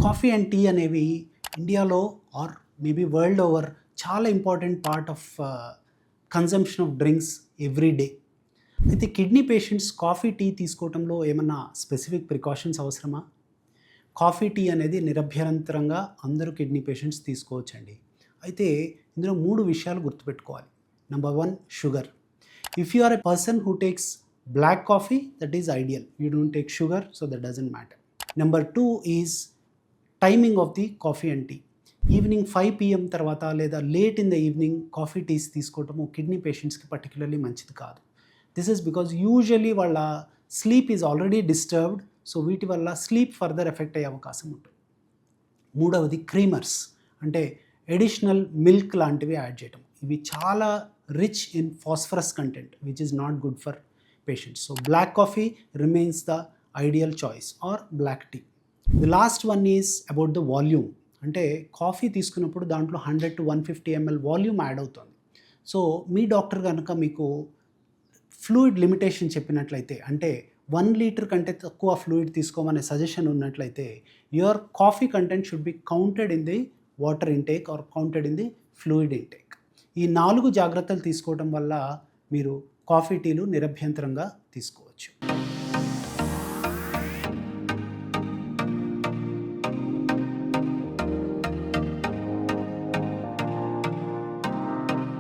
Coffee and tea అనేవి ఇండియాలో or maybe world over చాలా important part of consumption of drinks every day. అయితే kidney patients coffee tea తీసుకోవడంలో ఏమన్నా specific precautions అవసరమా? కాఫీ టీ అనేది నిరభ్యంతరంగా అందరూ కిడ్నీ పేషెంట్స్ తీసుకోవచ్చండి. అయితే ఇందులో 3 విషయాలు గుర్తుపెట్టుకోవాలి. Number 1, sugar. If you are a person who takes black coffee, that is ideal. You don't take sugar, so that doesn't matter. Number 2 is timing of the coffee and tea. Evening 5 PM తర్వాత లేదా late in the evening coffee teas తీసుకోవటము kidney పేషెంట్స్కి particularly మంచిది కాదు. This is because usually వాళ్ళ sleep is already disturbed. So వీటి వల్ల sleep further effect అయ్యే అవకాశం ఉంటుంది. మూడవది క్రీమర్స్, అంటే ఎడిషనల్ మిల్క్ లాంటివి యాడ్ చేయటం. ఇవి చాలా rich in phosphorus content which is not good for patients. So black coffee remains the ideal choice or black tea. The last one is about the volume. అంటే కాఫీ తీసుకున్నప్పుడు దాంట్లో 100 to 150 ml volume add అవుతుంది. So మీ doctor కనుక మీకు fluid limitation చెప్పినట్లయితే, అంటే 1 litre కంటే తక్కువ ఫ్లూయిడ్ తీసుకోమనే సజెషన్ ఉన్నట్లయితే, your coffee content should be counted in the water intake or counted in the fluid intake. ఈ 4 జాగ్రత్తలు తీసుకోవడం వల్ల మీరు కాఫీ టీలు నిరభ్యంతరంగా తీసుకోవచ్చు.